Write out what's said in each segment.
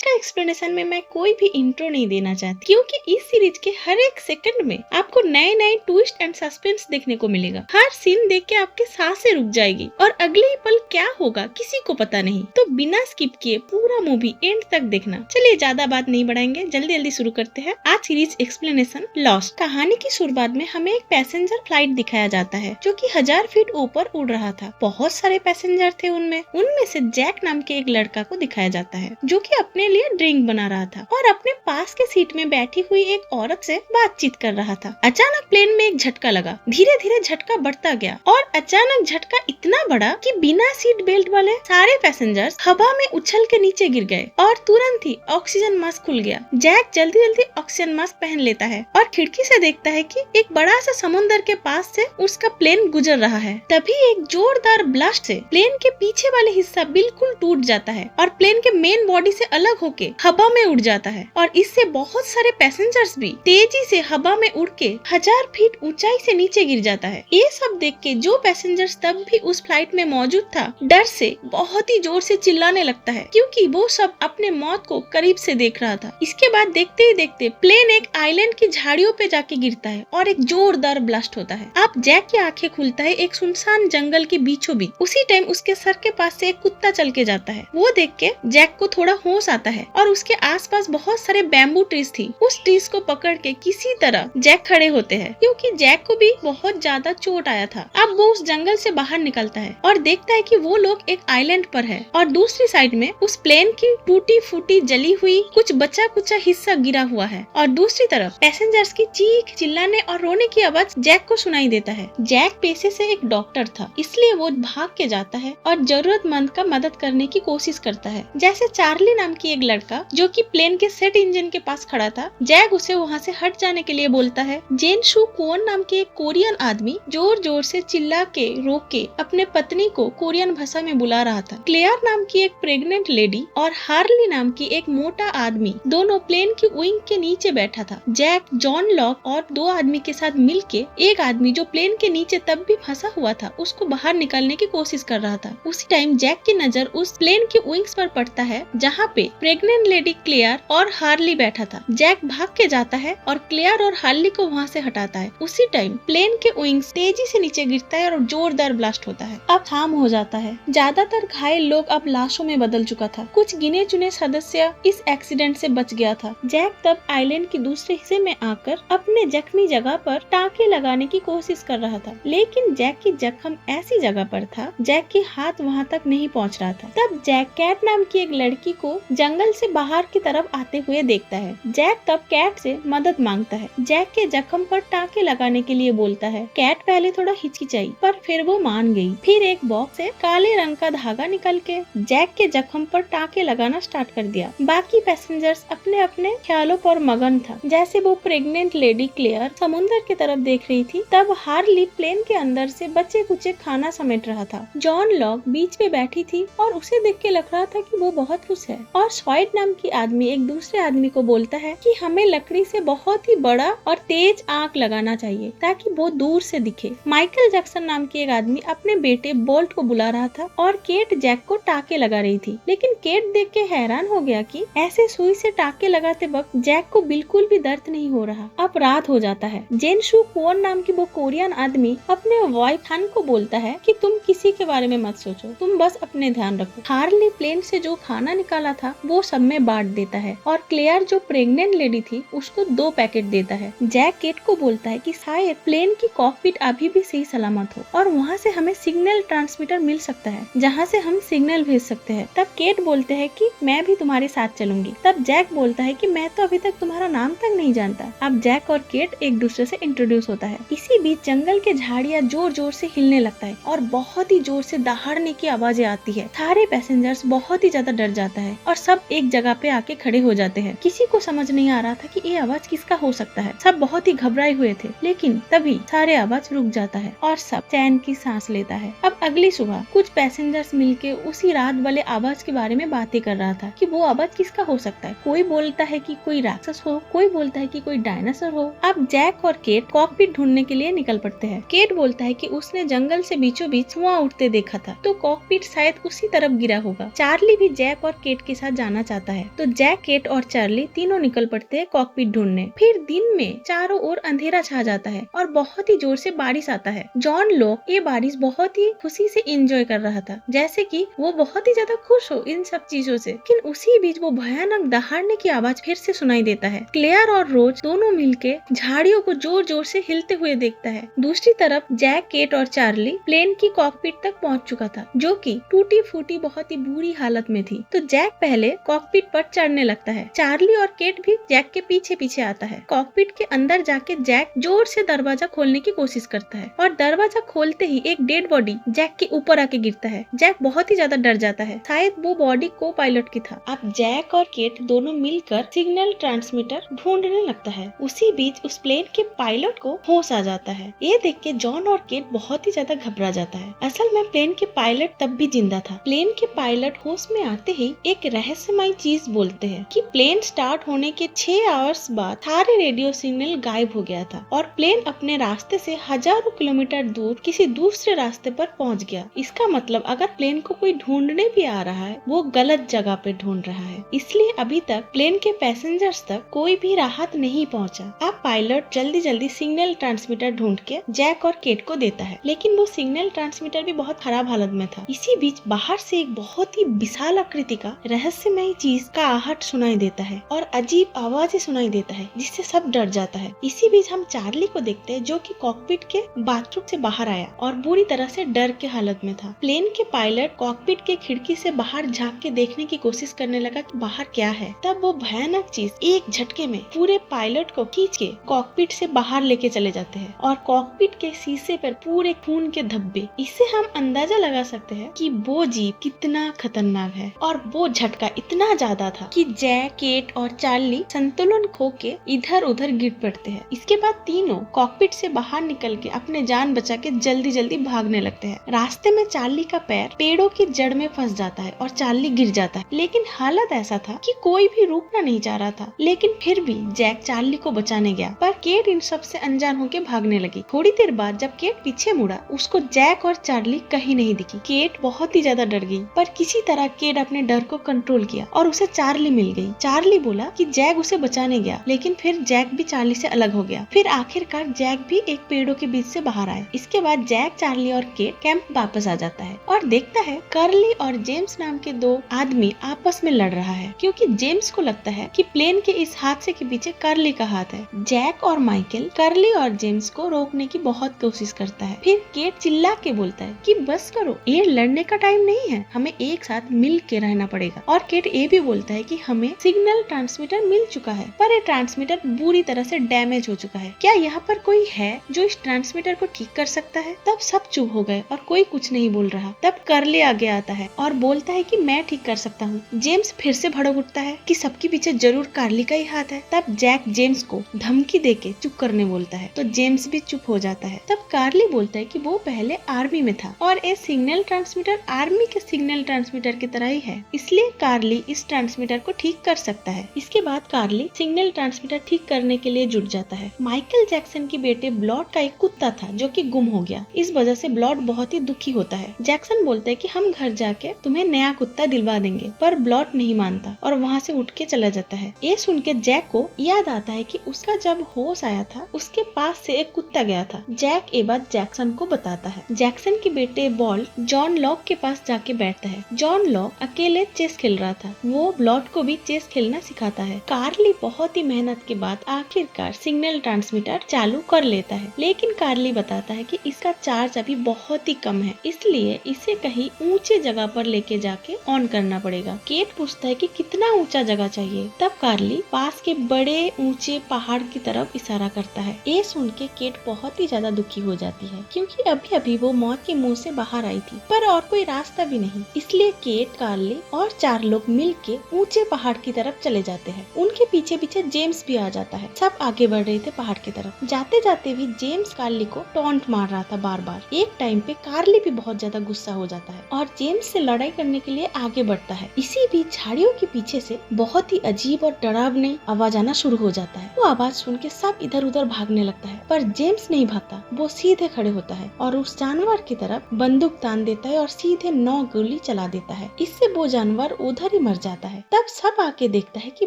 का एक्सप्लेनेशन में मैं कोई भी इंट्रो नहीं देना चाहती, क्योंकि इस सीरीज के हर एक सेकंड में आपको नए नए ट्विस्ट एंड सस्पेंस देखने को मिलेगा। हर सीन देख के आपके सांसें रुक जाएगी और अगले ही पल क्या होगा किसी को पता नहीं। तो बिना स्किप किए पूरा मूवी एंड तक देखना। चलिए ज्यादा बात नहीं बढ़ाएंगे, जल्दी जल्दी शुरू करते हैं आज सीरीज एक्सप्लेनेशन लॉस्ट। कहानी की शुरुआत में हमें एक पैसेंजर फ्लाइट दिखाया जाता है जो कि 1000 फीट ऊपर उड़ रहा था। बहुत सारे पैसेंजर थे उनमें से जैक नाम के एक लड़का को दिखाया जाता है जो कि अपने लिए ड्रिंक बना रहा था और अपने पास के सीट में बैठी हुई एक औरत से बातचीत कर रहा था। अचानक प्लेन में एक झटका लगा। धीरे धीरे झटका बढ़ता गया और अचानक झटका इतना बड़ा कि बिना सीट बेल्ट वाले सारे पैसेंजर्स हवा में उछल के नीचे गिर गए और तुरंत ही ऑक्सीजन मास्क खुल गया। जैक जल्दी जल्दी ऑक्सीजन मास्क पहन लेता है और खिड़की से देखता है कि एक बड़ा सा समुद्र के पास से उसका प्लेन गुजर रहा है। तभी एक जोरदार ब्लास्ट से प्लेन के पीछे वाले हिस्सा बिल्कुल टूट जाता है और प्लेन के मेन बॉडी से अलग होके हवा में उड़ जाता है और इससे बहुत सारे पैसेंजर्स भी तेजी से हवा में उड़ के 1000 फीट ऊंचाई से नीचे गिर जाता है। ये सब देख के जो पैसेंजर्स तब भी उस फ्लाइट में मौजूद था डर से बहुत ही जोर से चिल्लाने लगता है, क्योंकि वो सब अपने मौत को करीब से देख रहा था। इसके बाद देखते ही देखते प्लेन एक आइलैंड की झाड़ियों पे जाके गिरता है और एक जोरदार ब्लास्ट होता है। अब जैक की आंखें खुलता है एक सुनसान जंगल के बीचों बीच। उसी टाइम उसके सर के पास से एक कुत्ता चल के जाता है। वो देख के जैक को थोड़ा होश आता है और उसके आसपास बहुत सारे बैम्बू ट्रीज थी। उस ट्रीज को पकड़ के किसी तरह जैक खड़े होते हैं, क्योंकि जैक को भी बहुत ज्यादा चोट आया था। अब वो उस जंगल से बाहर निकलता है और देखता है कि वो लोग एक आइलैंड पर है और दूसरी साइड में उस प्लेन की टूटी फूटी जली हुई कुछ बचा कुचा हिस्सा गिरा हुआ है और दूसरी तरफ पैसेंजर्स की चीख चिल्लाने और रोने की आवाज जैक को सुनाई देता है। जैक पेशे से एक डॉक्टर था, इसलिए वो भाग के जाता है और जरूरतमंद का मदद करने की कोशिश करता है। जैसे चार्ली नाम की एक लड़का जो कि प्लेन के सेट इंजन के पास खड़ा था, जैक उसे वहाँ से हट जाने के लिए बोलता है। जेन शू क्वोन नाम के एक कोरियन आदमी जोर जोर से चिल्ला के रोक के अपने पत्नी को कोरियन भाषा में बुला रहा था। क्लेयर नाम की एक प्रेग्नेंट लेडी और हार्ली नाम की एक मोटा आदमी दोनों प्लेन की विंग के नीचे बैठा था। जैक जॉन लॉक और 2 आदमी के साथ मिलके एक आदमी जो प्लेन के नीचे तब भी फंसा हुआ था उसको बाहर निकालने की कोशिश कर रहा था। उसी टाइम जैक की नजर उस प्लेन के विंग्स पर पड़ता है जहाँ पे प्रेग्नेंट लेडी क्लेयर और हार्ली बैठा था। जैक भाग के जाता है और क्लेयर और हार्ली को वहाँ से हटाता है। उसी टाइम प्लेन के विंग्स तेजी से नीचे गिरता है और जोरदार ब्लास्ट होता है। अब शाम हो जाता है। ज्यादातर घायल लोग अब लाशों में बदल चुका था। कुछ गिने चुने सदस्य इस एक्सीडेंट से बच गया था। जैक तब आइलैंड के दूसरे हिस्से में आकर अपने जख्मी जगह पर टाँके लगाने की कोशिश कर रहा था, लेकिन जैक की जख्म ऐसी जगह पर था जैक के हाथ वहाँ तक नहीं पहुँच रहा था। तब जैक कैट नाम की एक लड़की को जंगल से बाहर की तरफ आते हुए देखता है। जैक तब कैट से मदद मांगता है। जैक के जख्म पर टाँके लगाने के लिए बोलता है। कैट पहले थोड़ा हिचकिचाई पर फिर वो मान गई। फिर एक बॉक्स से काले रंग का धागा निकल के जैक के जख्म पर टाँके लगाना स्टार्ट कर दिया। बाकी पैसेंजर्स अपने अपने ख्यालों पर मगन था। जैसे वो प्रेग्नेंट लेडी क्लेयर समुद्र की तरफ देख रही थी, तब हार्ली प्लेन के अंदर से बचे कुचे खाना समेट रहा था। जॉन लॉक बीच पे बैठी थी और उसे देख के लग रहा था कि वो बहुत खुश है। और स्वाइट नाम की आदमी एक दूसरे आदमी को बोलता है कि हमें लकड़ी से बहुत ही बड़ा और तेज आग लगाना चाहिए ताकि वो दूर से दिखे। माइकल जैक्सन नाम की एक आदमी अपने बेटे बोल्ट को बुला रहा था और केट जैक को टाँके लगा रही थी, लेकिन केट देख के हैरान हो गया कि ऐसे सुई से टाँके लगाते वक्त जैक को बिल्कुल भी दर्द नहीं हो रहा। अब रात हो जाता है। जेन शू क्वोन नाम की वो कोरियन आदमी अपने वाइफ हन को बोलता है कि तुम किसी के बारे में मत सोचो, तुम बस अपने ध्यान रखो। हार्ली प्लेन से जो खाना निकाला था वो सब में बांट देता है और क्लेयर जो प्रेग्नेंट लेडी थी उसको 2 पैकेट देता है। जैक केट को बोलता है कि शायद प्लेन की कॉकपिट अभी भी सही सलामत हो और वहाँ से हमें सिग्नल ट्रांसमीटर मिल सकता है जहाँ से हम सिग्नल भेज सकते हैं। तब केट बोलते है कि मैं भी तुम्हारे साथ चलूंगी। तब जैक बोलता है कि मैं तो अभी तक तुम्हारा नाम तक नहीं जानता। अब जैक और केट एक दूसरे से इंट्रोड्यूस होता है। इसी बीच जंगल के झाड़ियाँ जोर जोर से हिलने लगता है और बहुत ही जोर से दहाड़ने की आवाजें आती है। सारे पैसेंजर्स बहुत ही ज्यादा डर जाता है और सब एक जगह पे आके खड़े हो जाते हैं। किसी को समझ नहीं आ रहा था कि ये आवाज किसका हो सकता है। सब बहुत ही घबराए हुए थे, लेकिन तभी सारे आवाज रुक जाता है और सब चैन की सांस लेता है। अब अगली सुबह कुछ पैसेंजर्स मिलके उसी रात वाले आवाज के बारे में बातें कर रहा था कि वो आवाज किसका हो सकता है। कोई बोलता है कि कोई राक्षस हो, कोई बोलता है कि कोई डायनासोर हो। अब जैक और केट कॉकपिट ढूंढने के लिए निकल पड़ते हैं। केट बोलता है कि उसने जंगल से बीचों बीच धुआं उठते देखा था, तो कॉकपिट शायद उसी तरफ गिरा होगा। चार्ली भी जैक और केट के साथ जाना जाना चाहता है। तो जैक, केट और चार्ली तीनों निकल पड़ते हैं कॉकपिट ढूंढने। फिर दिन में चारों ओर अंधेरा छा जाता है और बहुत ही जोर से बारिश आता है। जॉन लॉक ये बारिश बहुत ही खुशी से एंजॉय कर रहा था, जैसे कि वो बहुत ही ज्यादा खुश हो इन सब चीजों से। लेकिन उसी बीच वो भयानक दहाड़ने की आवाज फिर से सुनाई देता है। क्लेयर और रोज दोनों मिलके झाड़ियों को जोर जोर से हिलते हुए देखता है। दूसरी तरफ जैक, केट और चार्ली प्लेन की कॉकपिट तक पहुंच चुका था, जो कि टूटी फूटी बहुत ही बुरी हालत में थी। तो जैक पहले कॉकपिट पर चढ़ने लगता है। चार्ली और केट भी जैक के पीछे पीछे आता है। कॉकपिट के अंदर जाके जैक जोर से दरवाजा खोलने की कोशिश करता है और दरवाजा खोलते ही एक डेड बॉडी जैक के ऊपर आके गिरता है। जैक बहुत ही ज्यादा डर जाता है, शायद वो बॉडी को पायलट की था। अब जैक और केट दोनों मिलकर सिग्नल ट्रांसमीटर ढूंढने लगता है। उसी बीच उस प्लेन के पायलट को होश आ जाता है। ये देख के जॉन और केट बहुत ही ज्यादा घबरा जाता है। असल में प्लेन के पायलट तब भी जिंदा था। प्लेन के पायलट होश में आते ही एक रहस्यमय चीज बोलते हैं कि प्लेन स्टार्ट होने के 6 आवर्स बाद सारे रेडियो सिग्नल गायब हो गया था और प्लेन अपने रास्ते से हजारों किलोमीटर दूर किसी दूसरे रास्ते पर पहुंच गया। इसका मतलब अगर प्लेन को कोई ढूंढने भी आ रहा है, वो गलत जगह पे ढूंढ रहा है। इसलिए अभी तक प्लेन के पैसेंजर्स तक कोई भी राहत नहीं पहुंचा। अब पायलट जल्दी जल्दी सिग्नल ट्रांसमीटर ढूंढ के जैक और केट को देता है, लेकिन वो सिग्नल ट्रांसमीटर भी बहुत खराब हालत में था। इसी बीच बाहर से एक बहुत ही विशाल आकृति का रहस्यमय चीज का आहट सुनाई देता है और अजीब आवाजें सुनाई देता है, जिससे सब डर जाता है। इसी बीच हम चार्ली को देखते हैं, जो कि कॉकपिट के बाथरूम से बाहर आया और बुरी तरह से डर के हालत में था। प्लेन के पायलट कॉकपिट के खिड़की से बाहर झांक के देखने की कोशिश करने लगा कि बाहर क्या है। तब वो भयानक चीज एक झटके में पूरे पायलट को खींच के कॉकपिट से बाहर लेके चले जाते हैं और कॉकपिट के शीशे पर पूरे खून के धब्बे। इससे हम अंदाजा लगा सकते हैं कि वो जीप कितना खतरनाक है। और वो झटका इतना ज्यादा था कि जैक, केट और चार्ली संतुलन खो के इधर उधर गिर पड़ते हैं। इसके बाद तीनों कॉकपिट से बाहर निकल के अपने जान बचा के जल्दी जल्दी भागने लगते हैं। रास्ते में चार्ली का पैर पेड़ों की जड़ में फंस जाता है और चार्ली गिर जाता है। लेकिन हालत ऐसा था कि कोई भी रुकना नहीं चाह रहा था। लेकिन फिर भी जैक चार्ली को बचाने गया, पर केट इन सब से अनजान होके भागने लगी। थोड़ी देर बाद जब केट पीछे मुड़ा, उसको जैक और चार्ली कहीं नहीं दिखी। केट बहुत ही ज्यादा डर गई, पर किसी तरह केट अपने डर को कंट्रोल किया और उसे चार्ली मिल गई। चार्ली बोला कि जैक उसे बचाने गया, लेकिन फिर जैक भी चार्ली से अलग हो गया। फिर आखिरकार जैक भी एक पेड़ों के बीच से बाहर आए। इसके बाद जैक, चार्ली और केट कैंप वापस आ जाता है और देखता है कर्ली और जेम्स नाम के दो आदमी आपस में लड़ रहा है, क्योंकि जेम्स को लगता है कि प्लेन के इस हादसे के पीछे कर्ली का हाथ है। जैक और माइकल कर्ली और जेम्स को रोकने की बहुत कोशिश करता है। फिर केट चिल्ला के बोलता है कि बस करो, ये लड़ने का टाइम नहीं है, हमें एक साथ मिल के रहना पड़ेगा। और केट ये भी बोलता है कि हमें सिग्नल ट्रांसमीटर मिल चुका है, पर ये ट्रांसमीटर बुरी तरह से डैमेज हो चुका है। क्या यहाँ पर कोई है जो इस ट्रांसमीटर को ठीक कर सकता है? तब सब चुप हो गए और कोई कुछ नहीं बोल रहा। तब कर्ली आगे आता है और बोलता है कि मैं ठीक कर सकता हूँ। जेम्स फिर से भड़क उठता है कि सबके पीछे जरूर कार्ली का ही हाथ है। तब जैक जेम्स को धमकी देके चुप करने बोलता है, तो जेम्स भी चुप हो जाता है। तब कार्ली बोलता है कि वो पहले आर्मी में था और ये सिग्नल ट्रांसमीटर आर्मी के सिग्नल ट्रांसमीटर की तरह ही है, इसलिए कार्ली इस ट्रांसमीटर को ठीक कर सकता है। इसके बाद कार्ली सिग्नल ट्रांसमीटर ठीक करने के लिए जुट जाता है। माइकल जैक्सन के बेटे ब्लॉड का एक कुत्ता था जो कि गुम हो गया। इस वजह से ब्लॉड बहुत ही दुखी होता है। जैक्सन बोलता है कि हम घर जाके तुम्हें नया कुत्ता दिलवा देंगे, पर ब्लॉड नहीं मानता और वहाँ से उठ के चला जाता है। ये सुन के जैक को याद आता है कि उसका जब होश आया था उसके पास से एक कुत्ता गया था। जैक ये बात जैक्सन को बताता है। जैक्सन के बेटे वॉल्ट जॉन लॉक के पास जाके बैठता है। जॉन लॉक अकेले चेस खेल रहा था, वो ब्लॉड को भी चेस खेलना सिखाता है। कार्ली बहुत ही मेहनत के बाद आखिरकार सिग्नल ट्रांसमीटर चालू कर लेता है, लेकिन कार्ली बताता है कि इसका चार्ज अभी बहुत ही कम है, इसलिए इसे कहीं ऊंचे जगह पर लेके जाके ऑन करना पड़ेगा। केट पूछता है कि कितना ऊंचा जगह चाहिए। तब कार्ली पास के बड़े ऊंचे पहाड़ की तरफ इशारा करता है। ये सुन के केट बहुत ही ज्यादा दुखी हो जाती है, क्योंकि अभी अभी वो मौत के मुंह से बाहर आई थी, पर और कोई रास्ता भी नहीं। इसलिए केट, कार्ली और 4 लोग मिल के ऊंचे पहाड़ की तरफ चले जाते हैं। उनके पीछे पीछे जेम्स भी आ जाता है। सब आगे बढ़ रहे थे पहाड़ की तरफ। जाते जाते भी जेम्स कार्ली को टॉन्ट मार रहा था बार बार। एक टाइम पे कार्ली भी बहुत ज्यादा गुस्सा हो जाता है और जेम्स से लड़ाई करने के लिए आगे बढ़ता है। इसी बीच झाड़ियों के पीछे से बहुत ही अजीब और डरावनी आवाज आना शुरू हो जाता है। वो आवाज सुन के सब इधर उधर भागने लगता है, पर जेम्स नहीं भागता। वो सीधे खड़े होता है और उस जानवर की तरफ बंदूक तान देता है और सीधे 9 गोली चला देता है। इससे वो जानवर उधर ही मर जाता है। तब सब आके देखता है कि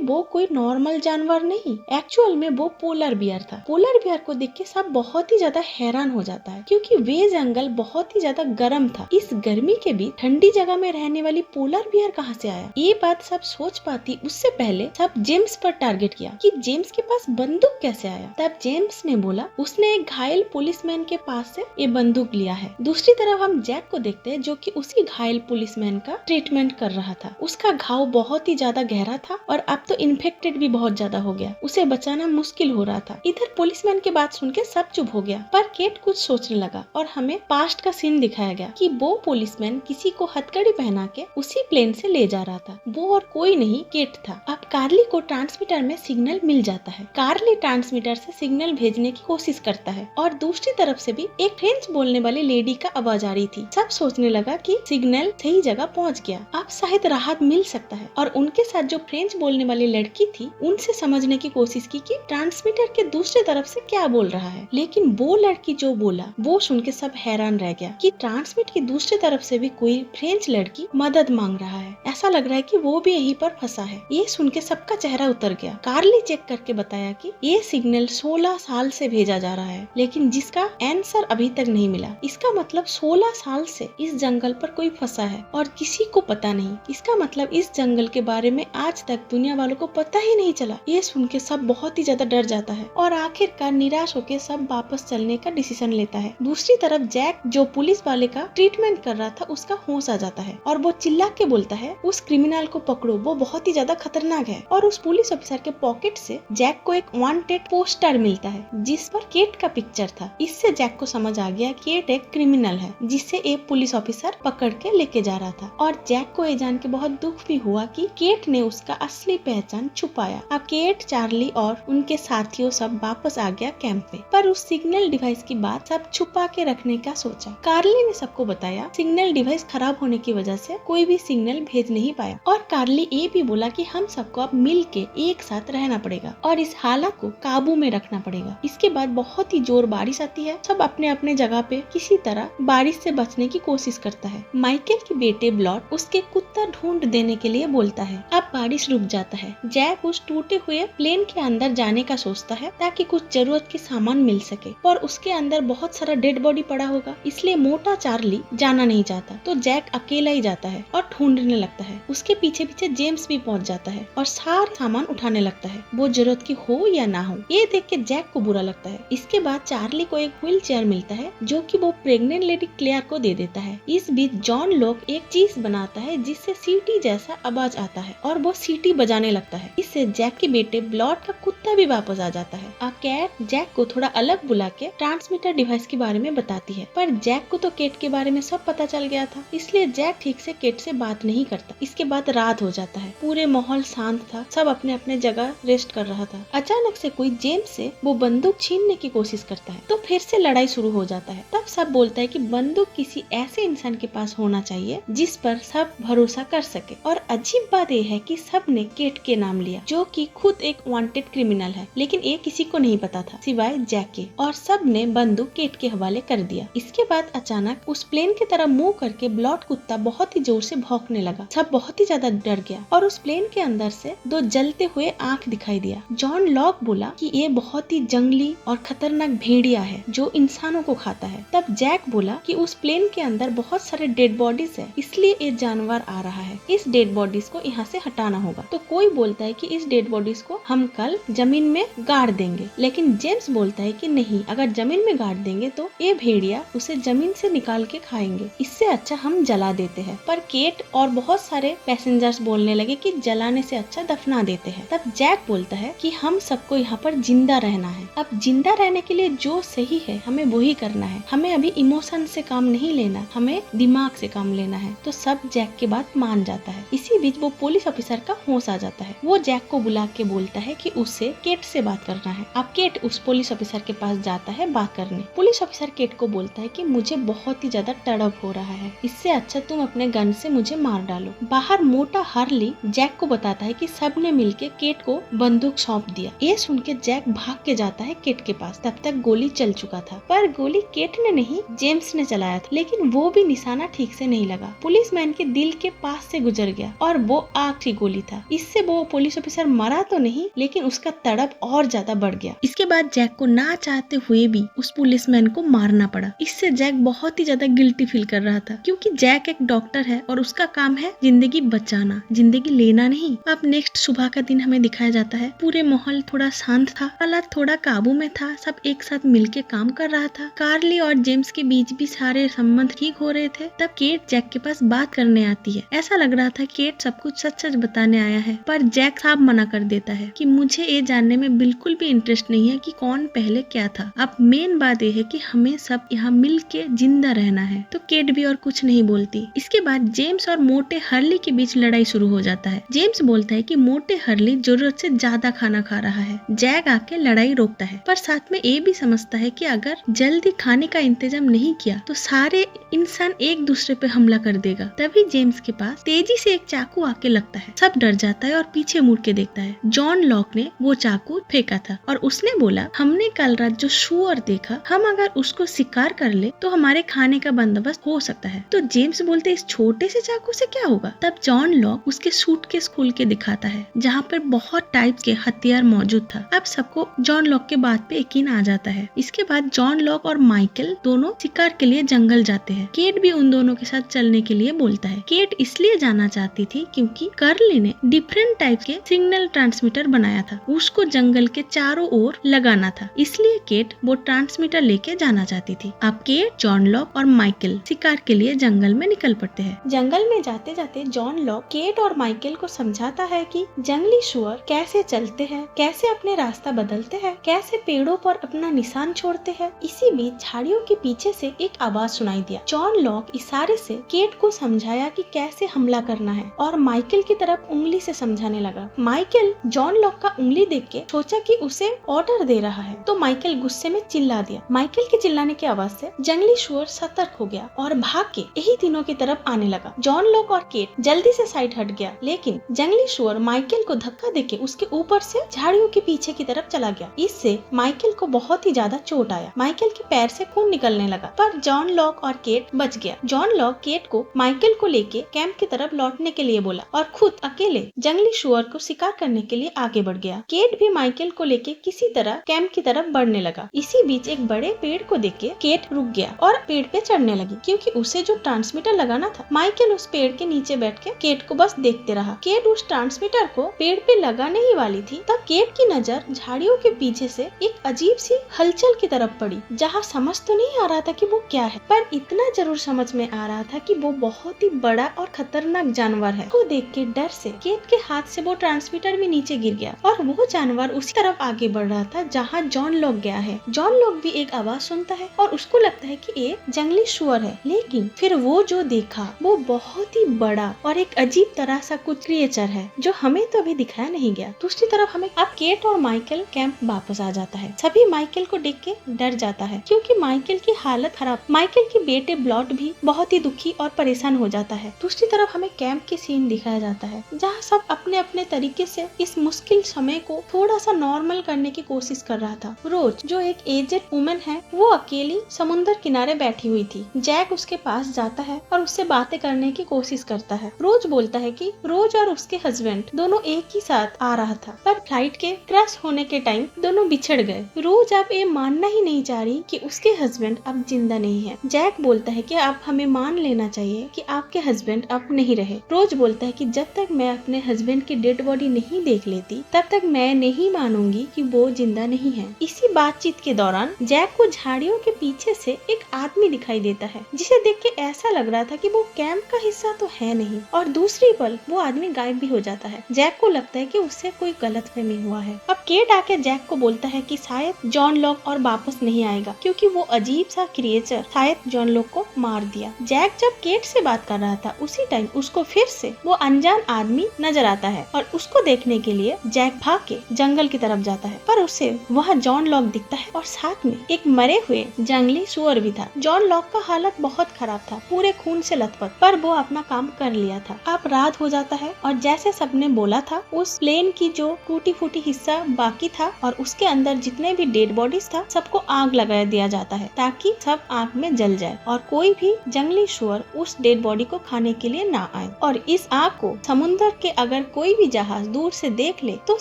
वो कोई नॉर्मल जानवर नहीं, एक्चुअल में वो पोलर बियर था। पोलर बियर को देख के सब बहुत ही ज्यादा हैरान हो जाता है, क्योंकि वे जंगल बहुत ही ज्यादा गर्म था। इस गर्मी के बीच ठंडी जगह में रहने वाली पोलर बियर कहाँ से आया? ये बात सब सोच पाती उससे पहले सब जेम्स पर टारगेट किया कि जेम्स के पास बंदूक कैसे आया। तब जेम्स ने बोला उसने एक घायल पुलिसमैन के पास से ये बंदूक लिया है। दूसरी तरफ हम जैक को देखते हैं, जो कि उसी घायल पुलिसमैन का ट्रीटमेंट कर रहा था। उसका घाव बहुत ही ज्यादा गहरा था और अब तो इन्फेक्टेड भी बहुत ज्यादा हो गया, उसे बचाना मुश्किल हो रहा था। इधर पुलिसमैन की बात सुन के सब चुप हो गया, पर केट कुछ सोचने लगा और हमें पास्ट का सीन दिखाया गया कि वो पुलिसमैन किसी को हथकड़ी पहना के उसी प्लेन से ले जा रहा था। वो और कोई नहीं, केट था। अब कार्ली को ट्रांसमीटर में सिग्नल मिल जाता है। कार्ली ट्रांसमीटर से सिग्नल भेजने की कोशिश करता है और दूसरी तरफ से भी एक फ्रेंच बोलने वाली लेडी का आवाज आ रही थी। सब सोचने लगा कि सिग्नल सही जगह पहुंच गया, अब शायद राहत मिल सकता है। और उनके साथ जो फ्रेंच बोलने वाली लड़की थी, उनसे समझने की कोशिश की कि ट्रांसमीटर के दूसरी तरफ से क्या बोल रहा है। लेकिन वो लड़की जो बोला वो सुन के सब हैरान रह गया कि ट्रांसमिट की दूसरी तरफ से भी कोई फ्रेंच लड़की मदद मांग रहा है। ऐसा लग रहा है कि वो भी यहीं पर फंसा है। ये सुन के सबका चेहरा उतर गया। कार्ली चेक करके बताया कि ये सिग्नल 16 साल से भेजा जा रहा है, लेकिन जिसका आंसर अभी तक नहीं मिला। इसका मतलब 16 साल से इस जंगल पर कोई फंसा है और किसी को पता नहीं। इसका मतलब इस जंगल के बारे में आज तक दुनिया वालों को पता ही नहीं चला। ये सुन के सब बहुत ही ज्यादा डर जाता है और आखिरकार निराश होकर सब वापस चलने का डिसीजन लेता है। दूसरी तरफ जैक, जो पुलिस वाले का ट्रीटमेंट कर रहा था, उसका होश आ जाता है और वो चिल्ला के बोलता है उस क्रिमिनल को पकड़ो, वो बहुत ही ज्यादा खतरनाक है। और उस पुलिस ऑफिसर के पॉकेट से जैक को एक वांटेड पोस्टर मिलता है जिस पर केट का पिक्चर था। इससे जैक को समझ आ गया कि केट एक क्रिमिनल है जिसे एक पुलिस ऑफिसर पकड़ के लेके जा रहा था। और जैक को ये जान के बहुत दुख भी हुआ कि केट ने उसका असली पहचान छुपाया। अब केट, चार्ली और उनके साथियों सब वापस आ गया कैंप पे। पर उस सिग्नल डिवाइस की बात सब छुपा के रखने का सोचा। कार्ली ने सबको बताया सिग्नल डिवाइस खराब होने की वजह से कोई भी सिग्नल भेज नहीं पाया। और कार्ली ये भी बोला कि हम सबको अब मिल के एक साथ रहना पड़ेगा और इस हालत को काबू में रखना पड़ेगा। इसके बाद बहुत ही जोर बारिश आती है। सब अपने अपने जगह पे किसी तरह बारिश से बचने की कोशिश करता है। माइकल के बेटे ब्लॉट उसके कुत्ता ढूंढ देने के लिए बोलता है। अब बारिश रुक जाता है। जैक उस टूटे हुए प्लेन के अंदर जाने का सोचता है ताकि कुछ जरूरत के सामान मिल सके, पर उसके अंदर बहुत सारा डेड बॉडी पड़ा होगा, इसलिए मोटा चार्ली जाना नहीं चाहता। तो जैक अकेला ही जाता है और ढूंढने लगता है। उसके पीछे पीछे जेम्स भी पहुंच जाता है और सारे सामान उठाने लगता है, वो जरूरत की हो या ना हो। ये देख के जैक को बुरा लगता है। इसके बाद चार्ली को एक व्हील चेयर मिलता है जो कि वो प्रेग्नेंट लेडी क्लेयर को दे देता है। इस बीच जॉन लॉक एक चीज बनाता है जिससे सीटी जैसा आवाज आता है और वो सीटी बजाने लगता है। इससे जैक के बेटे ब्लॉट का कुत्ता भी वापस आ जाता है। अब कैट जैक को थोड़ा अलग बुला के ट्रांसमीटर डिवाइस के बारे में बताती है, पर जैक को तो केट के बारे में सब पता चल गया था, इसलिए जैक ठीक से केट से बात नहीं करता। इसके बाद रात हो जाता है। पूरे माहौल शांत था, सब अपने अपने जगह रेस्ट कर रहा था। अचानक से कोई जेम्स से वो बंदूक छीनने की कोशिश करता है, तो फिर से लड़ाई शुरू हो जाता है। तब सब बोलता है कि बंदूक किसी ऐसे इंसान के पास होना चाहिए जिस पर सब भरोसा कर सके। और अजीब बात यह है कि सब ने केट के नाम लिया, जो कि खुद एक वांटेड क्रिमिनल है, लेकिन ये किसी को नहीं पता था सिवाय जैक के। और सब ने बंदूक केट के हवाले कर दिया। इसके बाद अचानक उस प्लेन की तरफ मुंह करके ब्लॉट कुत्ता बहुत ही जोर से भौंकने लगा। सब बहुत ही ज्यादा डर गया और उस प्लेन के अंदर से दो जलते हुए आंख दिखाई दिया। जॉन लॉक बोला कि ये बहुत ही जंगली और खतरनाक भेड़िया है जो इंसानों को खाता है। तब जैक बोला कि उस प्लेन के अंदर बहुत सारे डेड बॉडीज है, इसलिए ये जानवर आ रहा है। इस डेड बॉडीज को यहाँ से हटाना होगा। तो कोई बोलता है कि इस डेड बॉडीज को हम कल जमीन में गाड़ देंगे, लेकिन जेम्स बोलता है कि नहीं, अगर जमीन में गाड़ देंगे तो ये भेड़िया उसे जमीन से निकाल के खाएंगे, इससे अच्छा हम जला देते हैं। पर केट और बहुत सारे पैसेंजर्स बोलने लगे कि जलाने से अच्छा दफना देते हैं। तब जैक बोलता है कि हम सबको यहाँ पर जिंदा रहना है। अब जिंदा रहने के लिए जो सही है हमें वही करना है। हमें अभी इमोशन से काम नहीं लेना, हमें दिमाग से काम लेना है। तो सब जैक की बात मान जाता है। इसी बीच वो पुलिस ऑफिसर का होश आ जाता है। वो जैक को बुला के बोलता है कि उसे केट से बात करना है। अब केट उस पुलिस ऑफिसर के पास जाता है बात करने। पुलिस ऑफिसर केट को बोलता है कि मुझे बहुत ही ज्यादा तड़प हो रहा है, इससे अच्छा तुम अपने गन से मुझे मार डालो। बाहर मोटा हार्ली जैक को बताता है कि सबने मिलके केट को बंदूक सौंप दिया। ये सुन के जैक भाग के जाता है केट के पास। तब तक गोली चल चुका था, पर गोली केट ने नहीं जेम्स ने चलाया था, लेकिन वो भी निशाना ठीक से नहीं लगा। पुलिसमैन के दिल के पास से गुजर गया और वो आखिरी गोली था। इससे वो पुलिस ऑफिसर मरा तो नहीं, लेकिन उसका तड़प और ज्यादा बढ़ गया। इसके बाद जैक को ना चाहते हुए भी उस पुलिसमैन को मारना पड़ा। इससे जैक बहुत ही ज्यादा गिल्टी फील कर रहा था, क्योंकि जैक एक डॉक्टर है और उसका काम है जिंदगी बचाना, जिंदगी लेना नहीं। अब नेक्स्ट सुबह का दिन हमें दिखाया जाता है। पूरे माहौल थोड़ा शांत था, हालात थोड़ा काबू में था, सब एक साथ मिलके काम कर रहा था। कार्ली और जेम्स के बीच भी सारे संबंध ठीक हो रहे थे। तब केट जैक के पास बात करने आती है। ऐसा लग रहा था केट सब कुछ सच सच बताने आया है, पर जैक साहब मना कर देता है कि मुझे ये जानने में बिल्कुल भी इंटरेस्ट नहीं है कि कौन पहले क्या था। अब मेन बात यह है कि हमें सब यहाँ मिल के जिंदा रहना है। तो केट भी और कुछ नहीं बोलती। इसके बाद जेम्स और मोटे हर्ली के बीच लड़ाई शुरू हो जाता है। जेम्स बोलता है कि मोटे हर्ली जरूरत से ज्यादा खाना खा रहा है। जैक आके लड़ाई रोकता है, पर साथ में ये भी समझता है कि अगर जल्दी खाने का इंतजाम नहीं किया तो सारे इंसान एक दूसरे पे हमला कर देगा। तभी जेम्स के पास तेजी से एक चाकू आके लगता है। सब डर जाता है और पीछे मुड़ के देखता है। जॉन लॉक ने वो चाकू फेंका था और उसने बोला, हमने कल रात जो शुअर देखा, हम अगर उसको शिकार कर ले तो हमारे खाने का बंदोबस्त हो सकता है। तो जेम्स बोलते इस छोटे से चाकू से क्या होगा। तब जॉन लॉक उसके सूटकेस खोल के दिखाता है, जहाँ पर बहुत टाइप के हथियार मौजूद था। अब सबको जॉन लॉक के बात पे यकीन आ जाता है। इसके बाद जॉन लॉक और माइकल दोनों शिकार के लिए जंगल जाते हैं। केट भी उन दोनों के साथ चलने के लिए बोलता है। केट इसलिए जाना चाहती थी क्योंकि कार्ली ने डिफरेंट टाइप के सिग्नल ट्रांसमीटर बनाया था, उसको जंगल के चारों ओर लगाना था, इसलिए केट वो ट्रांसमीटर लेके जाना चाहती थी। अब केट, जॉन लॉक और माइकल शिकार के लिए जंगल में निकल पड़ते हैं। जंगल में जाते जाते जॉन लॉक केट और माइकल को समझाता है कि जंगली शुअर कैसे चलते हैं, कैसे अपने रास्ता बदलते हैं, कैसे पेड़ों पर अपना निशान छोड़ते हैं। इसी बीच झाड़ियों के पीछे से एक आवाज सुनाई दिया। जॉन लॉक इशारे से केट को समझाया कि कैसे हमला करना है और माइकल की तरफ उंगली से समझाने लगा। माइकल जॉन लॉक का उंगली देख के सोचा कि उसे ऑर्डर दे रहा है, तो माइकल गुस्से में चिल्ला दिया। माइकल के चिल्लाने की आवाज से जंगली शुअर सतर्क हो गया और भाग के यही तीनों की तरफ आने लगा। जॉन लॉक और केट जल्दी से साइड हट गया, लेकिन जंगली शुअर माइकल को धक्का देके उसके ऊपर से झाड़ियों के पीछे की तरफ चला गया। इससे माइकल को बहुत ही ज्यादा चोट आया। माइकल के पैर से खून निकलने लगा, पर जॉन लॉक और केट बच गया। जॉन लॉक केट को माइकल को लेके कैंप की तरफ लौटने के लिए बोला और खुद अकेले जंगली शुअर को शिकार करने के लिए आगे बढ़ गया। केट भी माइकल को लेके किसी तरह कैंप की तरफ बढ़ने लगा। इसी बीच एक बड़े पेड़ को देख के केट रुक गया और पेड़ पे चढ़ने लगी, क्योंकि उसे जो ट्रांसमीटर लगाना था। माइकल उस पेड़ के नीचे बैठ के केट को बस देखते रहा। केट उस ट्रांसमीटर को पेड़ पे लगाने ही वाली थी, तब केट की नजर झाड़ियों के पीछे से एक अजीब सी हलचल की तरफ पड़ी, जहाँ समझ तो नहीं आ रहा था कि वो क्या है, पर इतना जरूर समझ में आ रहा था कि वो बहुत ही बड़ा और खतरनाक जानवर है। को देख के डर से केट के हाथ से वो ट्रांसमीटर भी नीचे गिर गया और वो जानवर उसी तरफ आगे बढ़ रहा था जहाँ जॉन लॉक गया है। जॉन लॉक भी एक आवाज सुनता है और उसको लगता है कि एक जंगली शुअर है, लेकिन फिर वो जो देखा वो बहुत ही बड़ा और एक अजीब तरह सा कुछ क्रिएचर है, जो हमें तो अभी दिखाया नहीं गया। दूसरी तरफ हमें अब केट और माइकल कैंप वापस आ जाता है। सभी माइकल को देख के डर जाता है, क्योंकि माइकल की हालत खराब। माइकल के बेटे ब्लॉट भी बहुत ही दुखी और परेशान हो जाता है। दूसरी तरफ हमें कैंप के सीन दिखाया जाता है, जहाँ सब अपने अपने तरीके से इस मुश्किल समय को थोड़ा सा नॉर्मल करने की कोशिश कर रहा था। रोज, जो एक एजेड वुमन है, वो अकेली समुद्र किनारे बैठी हुई थी। जैक उसके पास जाता है और उससे बातें करने की कोशिश करता है। रोज बोलता है कि रोज और उसके हस्बैंड दोनों एक ही साथ आ रहा था, पर फ्लाइट के क्रैश होने के टाइम दोनों बिछड़ गए। रोज अब ये मानना ही नहीं चाह रही कि उसके हस्बैंड अब जिंदा नहीं है। जैक बोलता है कि आप हमें मान लेना चाहिए कि आपके हस्बैंड अब नहीं रहे। रोज बोलता है कि जब तक मैं अपने हस्बैंड की डेड बॉडी नहीं देख लेती, तब तक मैं नहीं मानूंगी कि वो जिंदा नहीं है। इसी बातचीत के दौरान जैक को झाड़ियों के पीछे से एक आदमी दिखाई देता है, जिसे देख के ऐसा लग रहा था कि वो कैंप का हिस्सा तो है नहीं, और दूसरी पल वो आदमी गायब भी हो जाता है। जैक को लगता है कि उससे कोई गलतफहमी हुआ है। अब केट आके जैक को बोलता है कि शायद जॉन लॉक और वापस नहीं आएगा, क्योंकि वो अजीब सा क्रिएचर शायद जॉन लॉक को मार दिया। जैक जब केट से बात कर रहा था, उसी टाइम उसको फिर से वो अनजान आदमी नजर आता है और उसको देखने के लिए जैक भाग के जंगल की तरफ जाता है, पर उसे वहाँ जॉन लॉक दिखता है और साथ में एक मरे हुए जंगली सुअर भी था। जॉन लॉक का हालत बहुत खराब था, पूरे खून से लथपथ, पर वो अपना काम कर लिया था। अब रात हो जाता है और जैसे सबने बोला था, उस प्लेन की जो टूटी फूटी हिस्सा बाकी था और उसके अंदर जितने भी डेड बॉडीज था, सबको आग लगा दिया जाता है ताकि सब आग में जल जाए और कोई भी जंगली सुअर उस डेड बॉडी को खाने के लिए ना आए। और इस आग को समुद्र के अगर कोई भी जहाज दूर से देख ले तो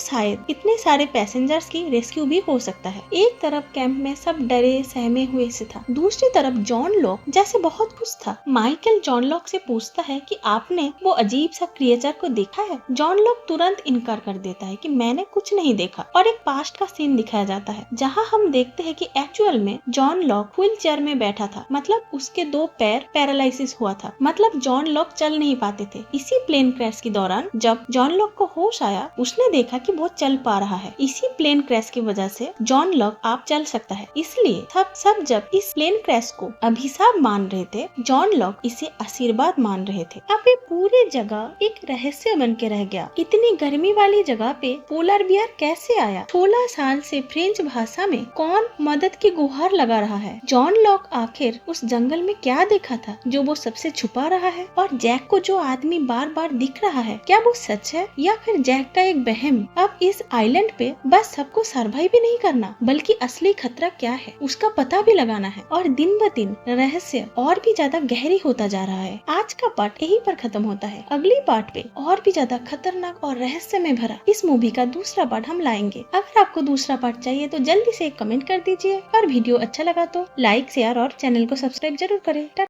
शायद इतने सारे पैसेंजर्स की रेस्क्यू भी हो सकता है। एक तरफ कैंप में सब डरे सहमे हुए से था, दूसरी तरफ जॉन लॉक जैसे बहुत खुश था। माइकल जॉन लॉक से पूछता है कि आपने वो अजीब सा क्रिएचर को देखा है? जॉन लॉक तुरंत इनकार कर देता है कि मैंने कुछ नहीं देखा और एक पास्ट का सीन दिखाया जाता है जहाँ हम देखते हैं कि एक्चुअल में जॉन लॉक व्हील चेयर में बैठा था, मतलब उसके 2 पैर पैरालिसिस हुआ था, मतलब जॉन लॉक चल नहीं पाते थे। इसी प्लेन क्रैश के दौरान जब जॉन लॉक को होश आया, उसने देखा कि वो चल पा रहा है। इसी प्लेन क्रैश की वजह से जॉन लॉक आप चल सकता है। इसलिए सब जब इस प्लेन क्रैश को अभिशाप मान रहे थे, जॉन लॉक इसे आशीर्वाद मान रहे थे। अब ये पूरी जगह एक रहस्य बन के रह गया। इतनी गर्मी वाली जगह पे पोलर बियर कैसे आया? 16 साल से फ्रेंच भाषा में कौन मदद की गुहार लगा रहा है? जॉन लॉक आखिर उस जंगल में क्या देखा था जो वो सबसे छुपा रहा है? और जैक को जो आदमी बार बार दिख रहा है, क्या वो सच है या फिर जैक का एक वहम? अब इस आइलैंड पे बस सबको सर्वाइव भी नहीं करना, बल्कि असली खतरा क्या है उसका पता भी लगाना है। और दिन ब दिन रहस्य और भी ज्यादा गहरी होता जा रहा है। आज का पार्ट यहीं पर खत्म होता है। अगली पार्ट पे और भी ज्यादा खतरनाक और रहस्य में भरा इस मूवी का दूसरा पार्ट हम लाएंगे। अगर आपको दूसरा पार्ट चाहिए तो जल्दी से एक कमेंट कर दीजिए और वीडियो अच्छा लगा तो लाइक शेयर और चैनल को सब्सक्राइब जरूर करें।